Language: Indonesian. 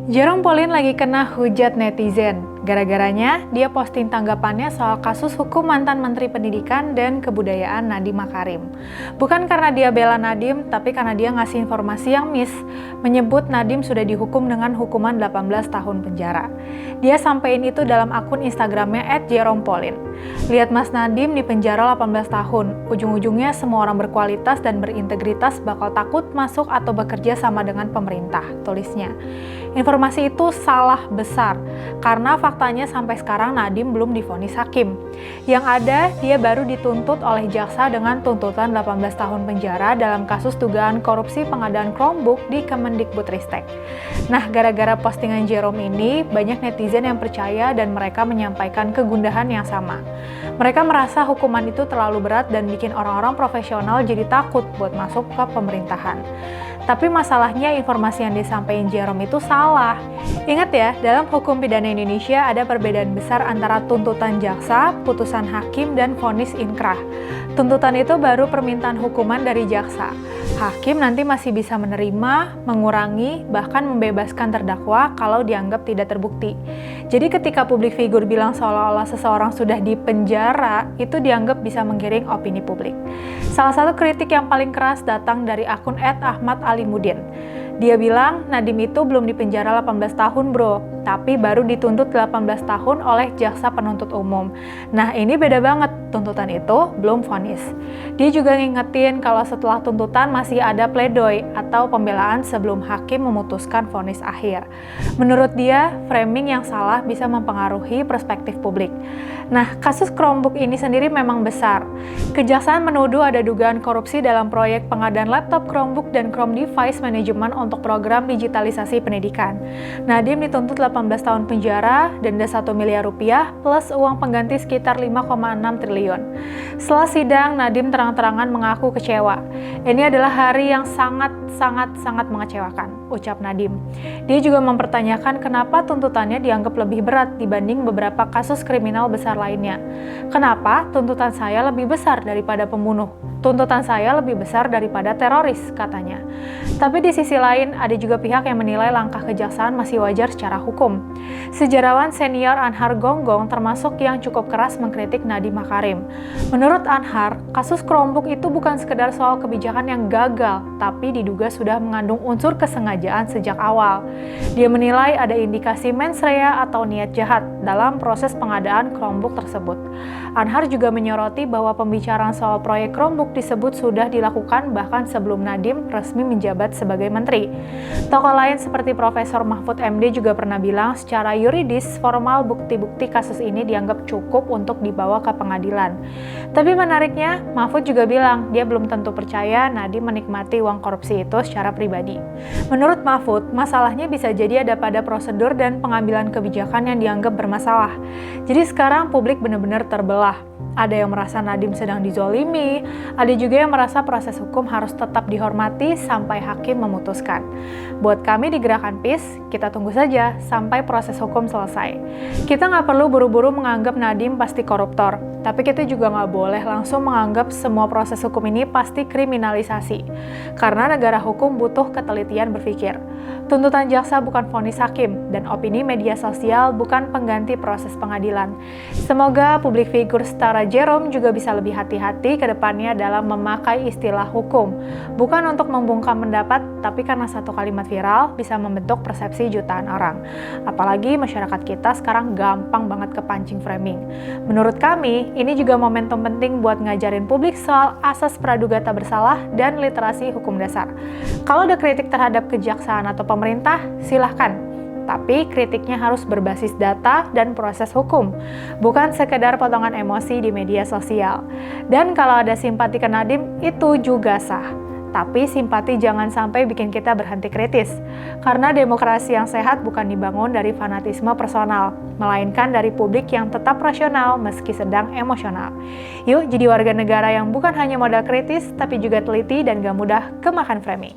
Jerome Pauline lagi kena hujat netizen. Gara-garanya, dia posting tanggapannya soal kasus hukum mantan Menteri Pendidikan dan Kebudayaan Nadiem Makarim. Bukan karena dia bela Nadiem, tapi karena dia ngasih informasi yang miss, menyebut Nadiem sudah dihukum dengan hukuman 18 tahun penjara. Dia sampein itu dalam akun Instagramnya @jeromepauline. Lihat Mas Nadiem di penjara 18 tahun, ujung-ujungnya semua orang berkualitas dan berintegritas bakal takut masuk atau bekerja sama dengan pemerintah, tulisnya. Informasi itu salah besar, karena faktanya sampai sekarang Nadiem belum divonis hakim. Yang ada, dia baru dituntut oleh jaksa dengan tuntutan 18 tahun penjara dalam kasus dugaan korupsi pengadaan Chromebook di Kemendikbudristek. Nah, gara-gara postingan Jerome ini, banyak netizen yang percaya dan mereka menyampaikan kegundahan yang sama. Mereka merasa hukuman itu terlalu berat dan bikin orang-orang profesional jadi takut buat masuk ke pemerintahan. Tapi masalahnya informasi yang disampaikan Jerome itu salah. Ingat ya, dalam hukum pidana Indonesia ada perbedaan besar antara tuntutan jaksa, putusan hakim, dan vonis inkrah. Tuntutan itu baru permintaan hukuman dari jaksa. Hakim nanti masih bisa menerima, mengurangi, bahkan membebaskan terdakwa kalau dianggap tidak terbukti. Jadi ketika publik figur bilang seolah-olah seseorang sudah dipenjara, itu dianggap bisa menggiring opini publik. Salah satu kritik yang paling keras datang dari akun @ahmad_ali_mudin. Dia bilang, Nadiem itu belum dipenjara 18 tahun bro, tapi baru dituntut 18 tahun oleh jaksa penuntut umum. Nah ini beda banget, tuntutan itu belum vonis. Dia juga ngingetin kalau setelah tuntutan masih ada pledoi atau pembelaan sebelum hakim memutuskan vonis akhir. Menurut dia, framing yang salah bisa mempengaruhi perspektif publik. Nah, kasus Chromebook ini sendiri memang besar. Kejaksaan menuduh ada dugaan korupsi dalam proyek pengadaan laptop Chromebook dan Chrome Device Management untuk program digitalisasi pendidikan. Nadiem dituntut 18 tahun penjara, denda 1 miliar rupiah, plus uang pengganti sekitar 5,6 triliun. Setelah sidang, Nadiem terang-terangan mengaku kecewa. Ini adalah hari yang sangat mengecewakan, ucap Nadiem. Dia juga mempertanyakan kenapa tuntutannya dianggap lebih berat dibanding beberapa kasus kriminal besar lainnya. Kenapa tuntutan saya lebih besar daripada pembunuh? Tuntutan saya lebih besar daripada teroris, katanya. Tapi di sisi lain, ada juga pihak yang menilai langkah kejaksaan masih wajar secara hukum. Sejarawan senior Anhar Gonggong termasuk yang cukup keras mengkritik Nadiem Makarim. Menurut Anhar, kasus Chromebook itu bukan sekedar soal kebijakan yang gagal, tapi diduga sudah mengandung unsur kesengajaan sejak awal. Dia menilai ada indikasi mens rea atau niat jahat dalam proses pengadaan Chromebook tersebut. Anhar juga menyoroti bahwa pembicaraan soal proyek Chromebook disebut sudah dilakukan bahkan sebelum Nadiem resmi menjabat sebagai menteri. Tokoh lain seperti Profesor Mahfud MD juga pernah bilang secara yuridis formal bukti-bukti kasus ini dianggap cukup untuk dibawa ke pengadilan. Tapi menariknya, Mahfud juga bilang dia belum tentu percaya Nadiem menikmati uang korupsi itu secara pribadi. Menurut Mahfud, masalahnya bisa jadi ada pada prosedur dan pengambilan kebijakan yang dianggap bermasalah. Jadi sekarang publik benar-benar terbelah. Ada yang merasa Nadiem sedang dizolimi, ada juga yang merasa proses hukum harus tetap dihormati sampai hakim memutuskan. Buat kami di Gerakan PIS, kita tunggu saja sampai proses hukum selesai. Kita nggak perlu buru-buru menganggap Nadiem pasti koruptor, tapi kita juga nggak boleh langsung menganggap semua proses hukum ini pasti kriminalisasi. Karena negara hukum butuh ketelitian berpikir. Tuntutan jaksa bukan vonis hakim, dan opini media sosial bukan pengganti proses pengadilan. Semoga publik figur setara Jerome juga bisa lebih hati-hati ke depannya dalam memakai istilah hukum. Bukan untuk membungkam pendapat, tapi karena satu kalimat viral bisa membentuk persepsi jutaan orang. Apalagi masyarakat kita sekarang gampang banget kepancing framing. Menurut kami, ini juga momentum penting buat ngajarin publik soal asas praduga tak bersalah dan literasi hukum dasar. Kalau ada kritik terhadap kejaksaan atau pemerintah, silahkan. Tapi kritiknya harus berbasis data dan proses hukum, bukan sekedar potongan emosi di media sosial. Dan kalau ada simpati ke Nadiem, itu juga sah. Tapi simpati jangan sampai bikin kita berhenti kritis. Karena demokrasi yang sehat bukan dibangun dari fanatisme personal, melainkan dari publik yang tetap rasional meski sedang emosional. Yuk jadi warga negara yang bukan hanya modal kritis, tapi juga teliti dan gak mudah kemakan framing.